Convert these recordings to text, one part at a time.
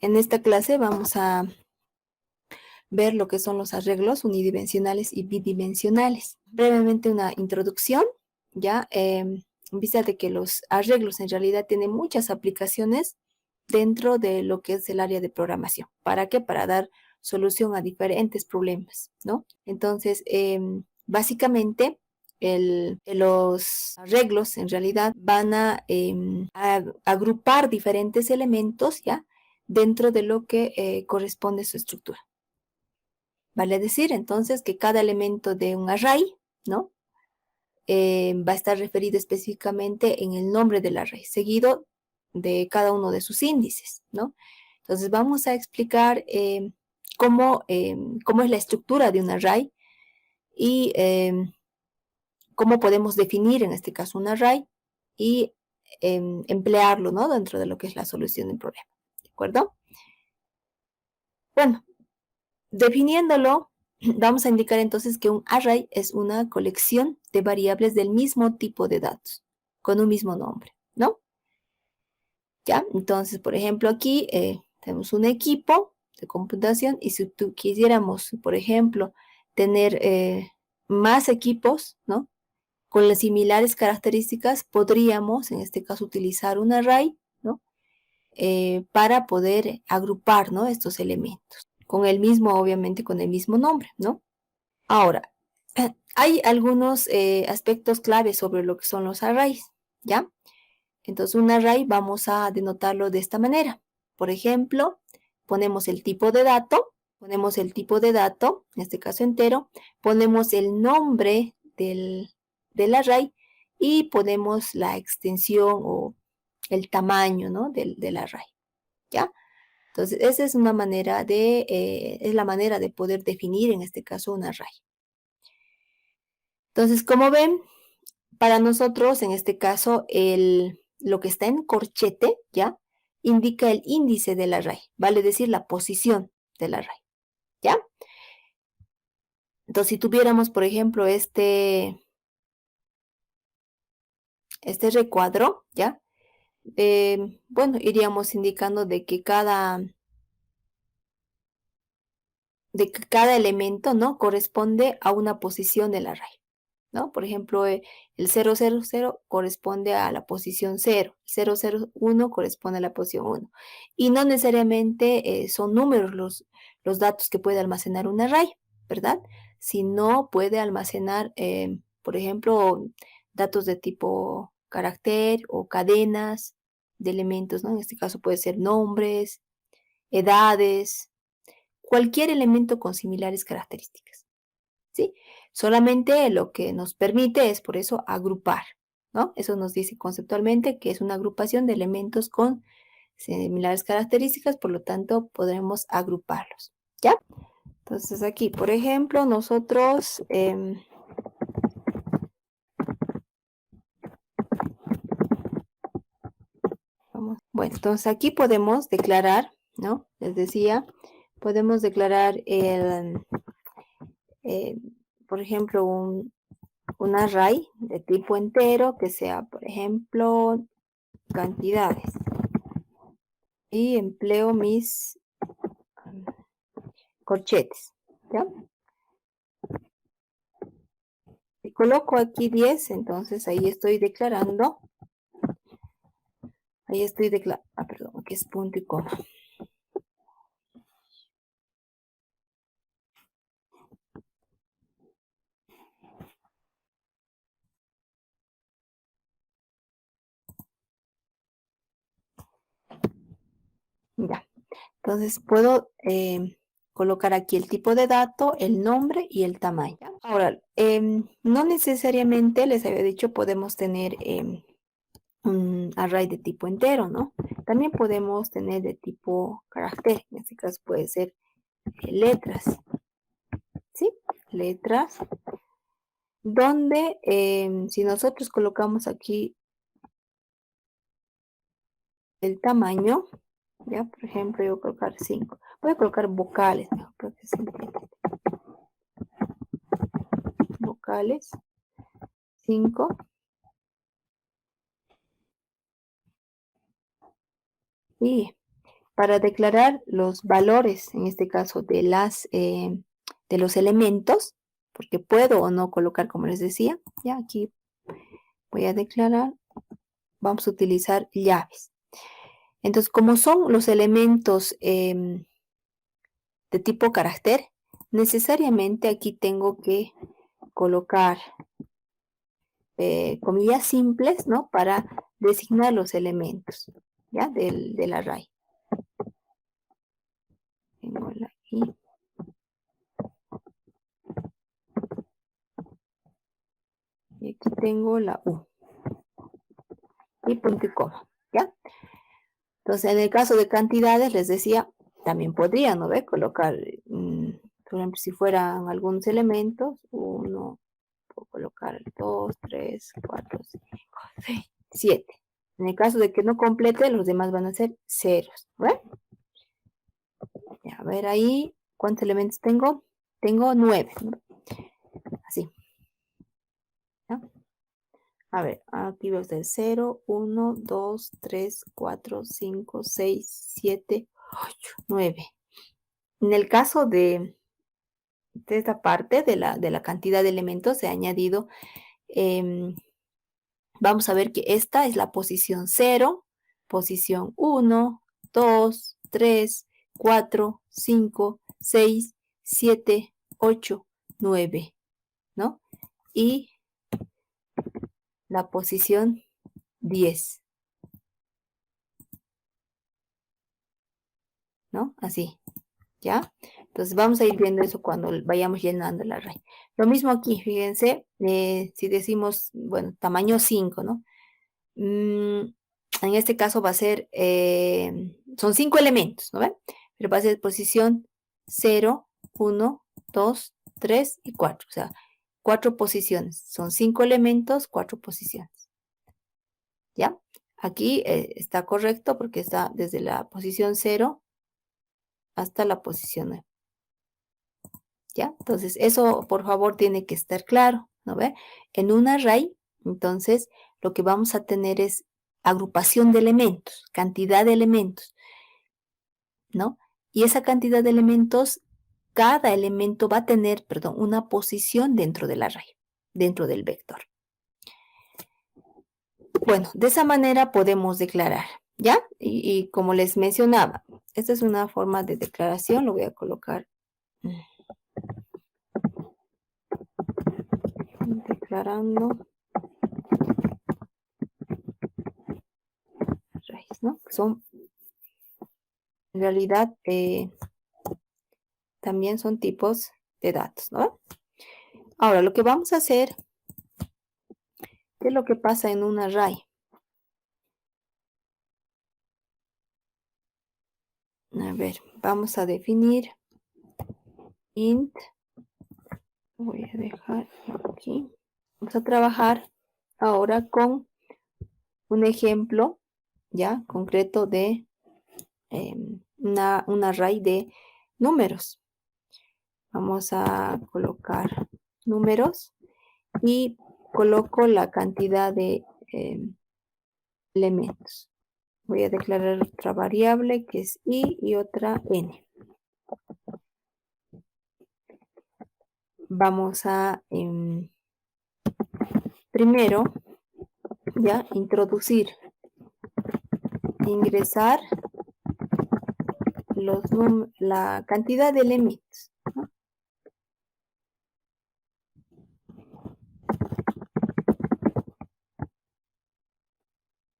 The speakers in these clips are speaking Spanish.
En esta clase vamos a ver lo que son los arreglos unidimensionales y bidimensionales. Brevemente una introducción, ¿ya? En vista de que los arreglos en realidad tienen muchas aplicaciones dentro de lo que es el área de programación. ¿Para qué? Para dar solución a diferentes problemas, ¿no? Entonces, básicamente, los arreglos en realidad van a agrupar diferentes elementos, ¿ya? Dentro de lo que corresponde a su estructura. Vale decir, entonces, que cada elemento de un array, ¿no? Va a estar referido específicamente en el nombre del array, seguido de cada uno de sus índices, ¿no? Entonces, vamos a explicar cómo es la estructura de un array y cómo podemos definir, en este caso, un array y emplearlo, ¿no? Dentro de lo que es la solución del problema, ¿de acuerdo? Bueno, definiéndolo, vamos a indicar entonces que un array es una colección de variables del mismo tipo de datos, con un mismo nombre, ¿no? ¿Ya? Entonces, por ejemplo, aquí tenemos un equipo de computación y si tú quisiéramos, por ejemplo, tener más equipos, ¿no? Con las similares características, podríamos, en este caso, utilizar un array, ¿no? Para poder agrupar, ¿no? Estos elementos, con el mismo, obviamente, con el mismo nombre, ¿no? Ahora, hay algunos aspectos claves sobre lo que son los arrays, ¿ya? Entonces, un array vamos a denotarlo de esta manera. Por ejemplo, ponemos el tipo de dato, en este caso entero, ponemos el nombre del array y ponemos la extensión o el tamaño, ¿no? del array, ¿ya? Entonces, esa es una manera es la manera de poder definir, en este caso, un array. Entonces, como ven, para nosotros, en este caso, lo que está en corchete, ¿ya? Indica el índice del array, vale decir la posición del array, ¿ya? Entonces, si tuviéramos, por ejemplo, este recuadro, ¿ya? Bueno, iríamos indicando de que cada elemento, ¿no? Corresponde a una posición del array, ¿no? Por ejemplo, el 000 corresponde a la posición 0, 001 corresponde a la posición 1. Y no necesariamente son números los datos que puede almacenar un array, ¿verdad? Sino puede almacenar, por ejemplo, datos de tipo carácter o cadenas de elementos, ¿no? En este caso puede ser nombres, edades, cualquier elemento con similares características, ¿sí? Solamente lo que nos permite es, por eso, agrupar, ¿no? Eso nos dice conceptualmente que es una agrupación de elementos con similares características, por lo tanto, podremos agruparlos, ¿ya? Entonces, aquí, por ejemplo, nosotros... bueno, entonces aquí podemos declarar, ¿no? Les decía, podemos declarar eh, por ejemplo, un array de tipo entero que sea, por ejemplo, cantidades. Y empleo mis corchetes, ¿ya? Si coloco aquí 10, entonces ahí estoy declarando, perdón, aquí es punto y coma. Ya, entonces puedo colocar aquí el tipo de dato, el nombre y el tamaño. Ahora, no necesariamente, les había dicho, podemos tener un array de tipo entero, ¿no? También podemos tener de tipo carácter, en este caso puede ser letras, ¿sí? Letras, donde si nosotros colocamos aquí el tamaño, ya, por ejemplo, yo voy a colocar 5. Voy a colocar vocales, mejor, creo que es vocales, 5. Y para declarar los valores, en este caso de los elementos, porque puedo o no colocar, como les decía, ya aquí voy a declarar, vamos a utilizar llaves. Entonces, como son los elementos de tipo carácter, necesariamente aquí tengo que colocar comillas simples, ¿no? Para designar los elementos, ¿ya? Del array. Tengo la I. Y aquí tengo la U. Y punto y coma, ¿ya? Entonces, en el caso de cantidades, les decía, también podría, ¿no ve? Colocar, por ejemplo, si fueran algunos elementos, 1, puedo colocar 2, 3, 4, 5, 6, 7. En el caso de que no complete, los demás van a ser ceros, ¿ve? A ver ahí, ¿cuántos elementos tengo? Tengo 9, ¿no? Así, ¿ya? A ver, aquí veo el 0, 1, 2, 3, 4, 5, 6, 7, 8, 9. En el caso de esta parte de la cantidad de elementos, se ha añadido, vamos a ver que esta es la posición 0, posición 1, 2, 3, 4, 5, 6, 7, 8, 9, ¿no? Y la posición 10, ¿no? Así, ¿ya? Entonces vamos a ir viendo eso cuando vayamos llenando el array. Lo mismo aquí, fíjense, si decimos, bueno, tamaño 5, ¿no? En este caso va a ser, son 5 elementos, ¿no ven? Pero va a ser posición 0, 1, 2, 3 y 4. O sea, 4 posiciones. Son 5 elementos, 4 posiciones. ¿Ya? Aquí está correcto porque está desde la posición 0 hasta la posición 9. ¿Ya? Entonces, eso por favor tiene que estar claro, ¿no ve? En un array, entonces, lo que vamos a tener es agrupación de elementos, cantidad de elementos, ¿no? Y esa cantidad de elementos, cada elemento va a tener, perdón, una posición dentro del array, dentro del vector. Bueno, de esa manera podemos declarar, ¿ya? Y como les mencionaba, esta es una forma de declaración, lo voy a colocar. Declarando arrays, ¿no? Son, en realidad, también son tipos de datos, ¿no? Ahora, lo que vamos a hacer, ¿qué es lo que pasa en un array? A ver, vamos a definir int, voy a dejar aquí. Vamos a trabajar ahora con un ejemplo, ya, concreto de un array de números. Vamos a colocar números y coloco la cantidad de elementos. Voy a declarar otra variable que es i y otra n. Vamos a primero ya introducir, ingresar la cantidad de elementos, ¿no?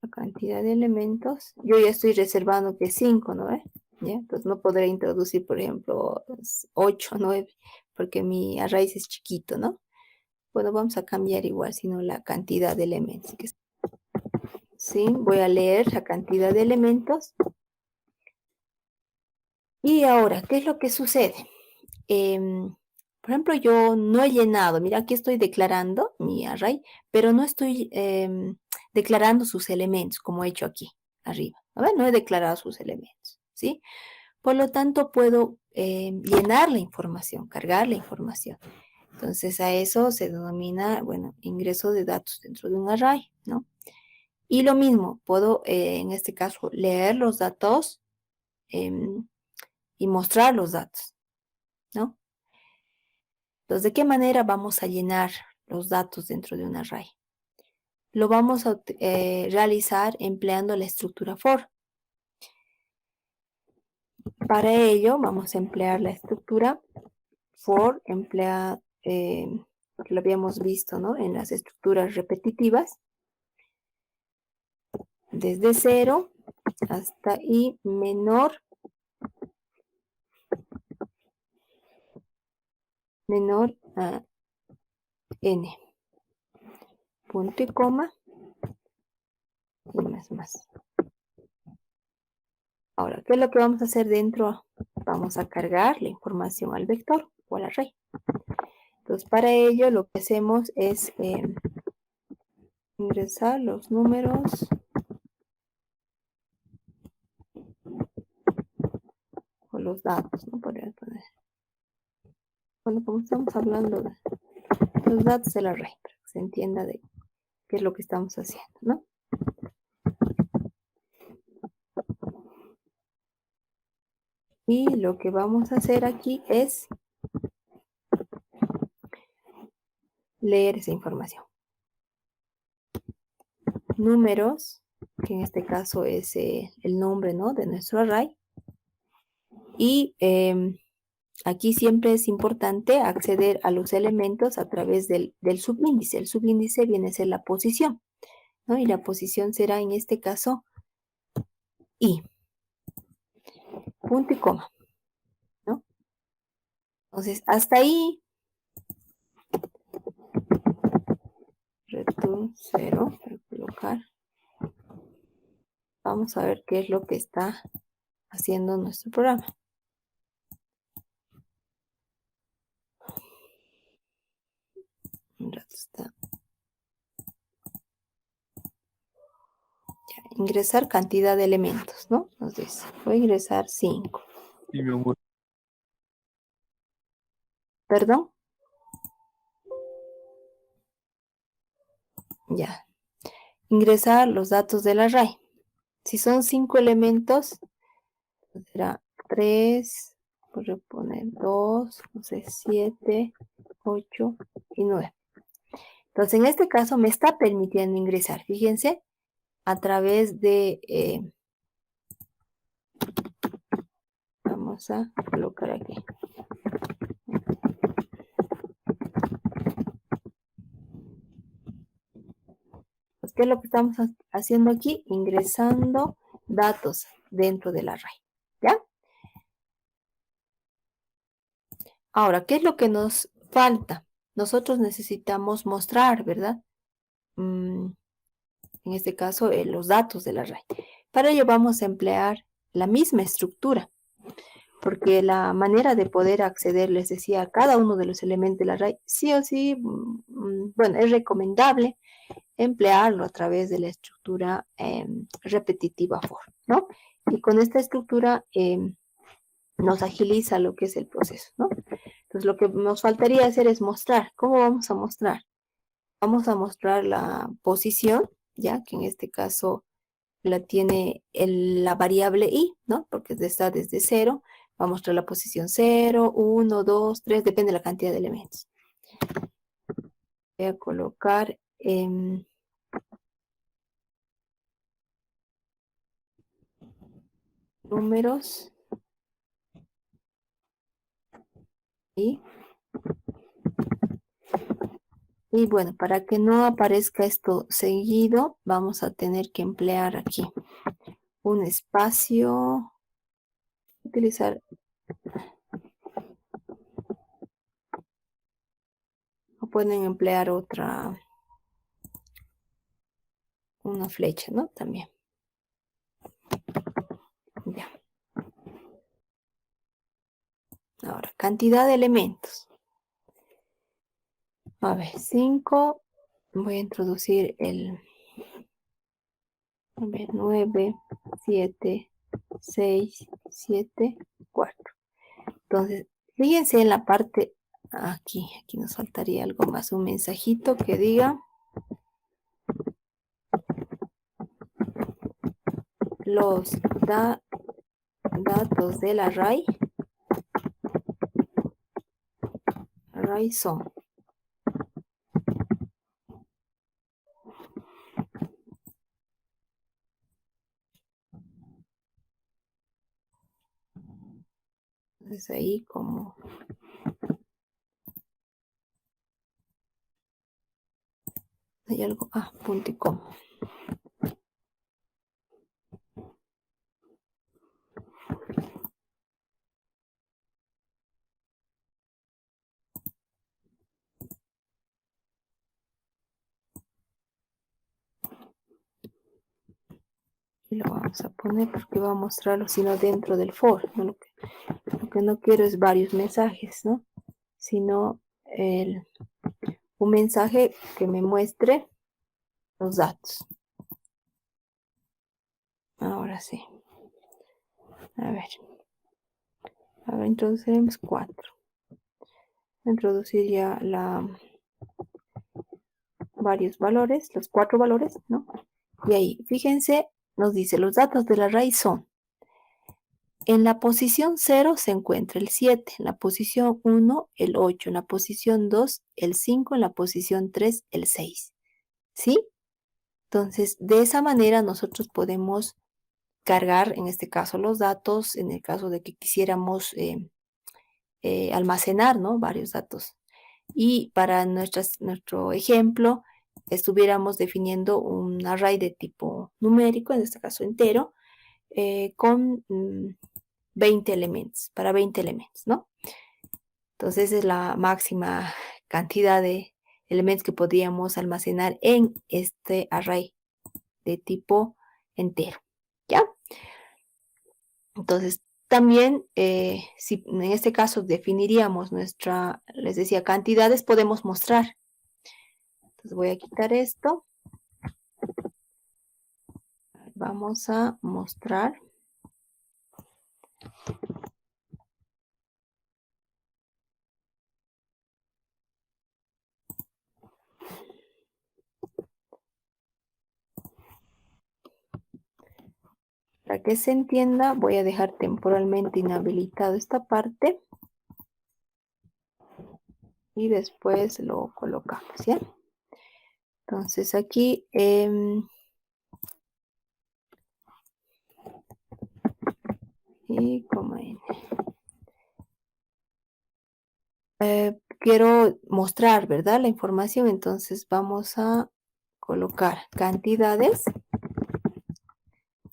La cantidad de elementos, yo ya estoy reservando que 5, ¿no? ¿Ya? Entonces no podré introducir, por ejemplo, 8, 9, porque mi array es chiquito, ¿no? Bueno, vamos a cambiar igual, sino la cantidad de elementos. Sí, voy a leer la cantidad de elementos. Y ahora, ¿qué es lo que sucede? Por ejemplo, yo no he llenado, mira, aquí estoy declarando mi array, pero no estoy declarando sus elementos, como he hecho aquí, arriba. A ver, no he declarado sus elementos, ¿sí? Por lo tanto, puedo llenar la información, cargar la información. Entonces, a eso se denomina, bueno, ingreso de datos dentro de un array, ¿no? Y lo mismo, puedo, en este caso, leer los datos y mostrar los datos, ¿no? Entonces, ¿de qué manera vamos a llenar los datos dentro de un array? Lo vamos a realizar empleando la estructura for. Para ello, vamos a emplear la estructura for, lo habíamos visto, ¿no? En las estructuras repetitivas, desde 0 hasta i menor a n. Punto y coma y más. Ahora, ¿qué es lo que vamos a hacer dentro? Vamos a cargar la información al vector o al array. Entonces, para ello lo que hacemos es ingresar los números o los datos, ¿no? Podría poner. Bueno, como estamos hablando de los datos del array, para que se entienda de qué es lo que estamos haciendo, ¿no? Y lo que vamos a hacer aquí es leer esa información. Números, que en este caso es el nombre, ¿no? De nuestro array. Y aquí siempre es importante acceder a los elementos a través del subíndice. El subíndice viene a ser la posición, ¿no? Y la posición será en este caso i. Punto y coma, ¿no? Entonces, hasta ahí, return 0, para colocar. Vamos a ver qué es lo que está haciendo nuestro programa. Un rato está. Ya, ingresar cantidad de elementos, ¿no? Nos dice, voy a ingresar 5. Sí, mi amor. ¿Perdón? Ya. Ingresar los datos del array. Si son 5 elementos, será 3, voy a poner 2, 7, 8 y 9. Entonces, en este caso me está permitiendo ingresar, fíjense, a través de, vamos a colocar aquí. Pues, ¿qué es lo que estamos haciendo aquí? Ingresando datos dentro del array, ¿ya? Ahora, ¿qué es lo que nos falta? Nosotros necesitamos mostrar, ¿verdad? En este caso, los datos del array. Para ello vamos a emplear la misma estructura, porque la manera de poder acceder, les decía, a cada uno de los elementos del array, sí o sí, bueno, es recomendable emplearlo a través de la estructura repetitiva for, ¿no? Y con esta estructura nos agiliza lo que es el proceso, ¿no? Entonces, lo que nos faltaría hacer es mostrar. ¿Cómo vamos a mostrar? Vamos a mostrar la posición, ya que en este caso la tiene la variable i, ¿no? Porque está desde 0. Va a mostrar la posición 0, 1, 2, 3, depende de la cantidad de elementos. Voy a colocar números y bueno, para que no aparezca esto seguido, vamos a tener que emplear aquí un espacio, utilizar, o pueden emplear una flecha, ¿no? También. Ya. Ahora, cantidad de elementos. A ver, 5. Voy a introducir a ver, 9, 7, 6, 7, 4. Entonces, fíjense en la parte aquí nos faltaría algo más, un mensajito que diga los datos del array son. Entonces ahí como hay algo, punto y coma. Y lo vamos a poner porque va a mostrarlo, sino dentro del for, ¿no? Lo que no quiero es varios mensajes, ¿no? Sino un mensaje que me muestre los datos. Ahora sí. A ver, introduciremos 4. Introducir ya varios valores, los 4 valores, ¿no? Y ahí, fíjense, nos dice los datos del array son. En la posición 0 se encuentra el 7, en la posición 1 el 8, en la posición 2 el 5, en la posición 3 el 6. ¿Sí? Entonces, de esa manera nosotros podemos cargar, en este caso, los datos, en el caso de que quisiéramos almacenar, ¿no? Varios datos. Y para nuestro ejemplo, estuviéramos definiendo un array de tipo numérico, en este caso entero, con 20 elementos, para 20 elementos, ¿no? Entonces es la máxima cantidad de elementos que podríamos almacenar en este array de tipo entero, ¿ya? Entonces, también, si en este caso definiríamos les decía, cantidades, podemos mostrar. Entonces voy a quitar esto. Vamos a mostrar. Para que se entienda, voy a dejar temporalmente inhabilitado esta parte. Y después lo colocamos, ¿ya? Entonces aquí y como quiero mostrar, ¿verdad? La información, entonces vamos a colocar cantidades,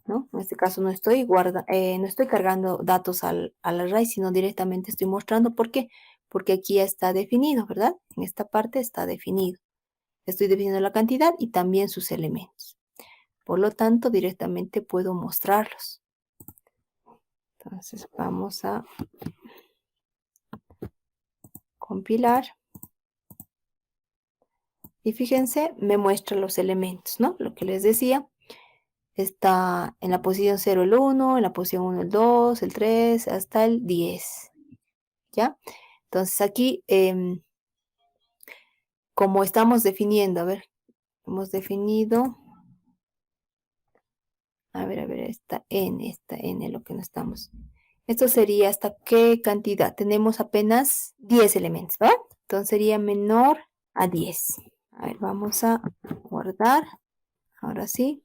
¿no? En este caso no estoy cargando datos al array, sino directamente estoy mostrando. ¿Por qué? Porque aquí ya está definido, ¿verdad? En esta parte está definido. Estoy definiendo la cantidad y también sus elementos. Por lo tanto, directamente puedo mostrarlos. Entonces vamos a compilar. Y fíjense, me muestra los elementos, ¿no? Lo que les decía. Está en la posición 0 el 1, en la posición 1 el 2, el 3, hasta el 10. ¿Ya? Entonces aquí, como estamos definiendo, a ver, hemos definido, a ver, esta n, lo que no estamos. Esto sería hasta qué cantidad. Tenemos apenas 10 elementos, ¿va? Entonces sería menor a 10. A ver, vamos a guardar. Ahora sí.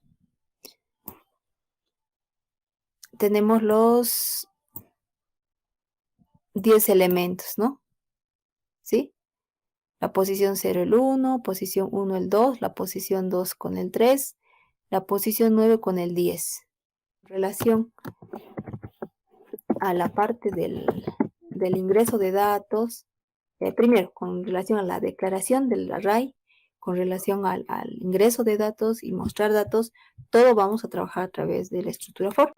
Tenemos los 10 elementos, ¿no? ¿Sí? La posición 0 el 1, posición 1 el 2, la posición 2 con el 3, la posición 9 con el 10. En relación a la parte del ingreso de datos, primero, con relación a la declaración del array, con relación al ingreso de datos y mostrar datos, todo vamos a trabajar a través de la estructura for.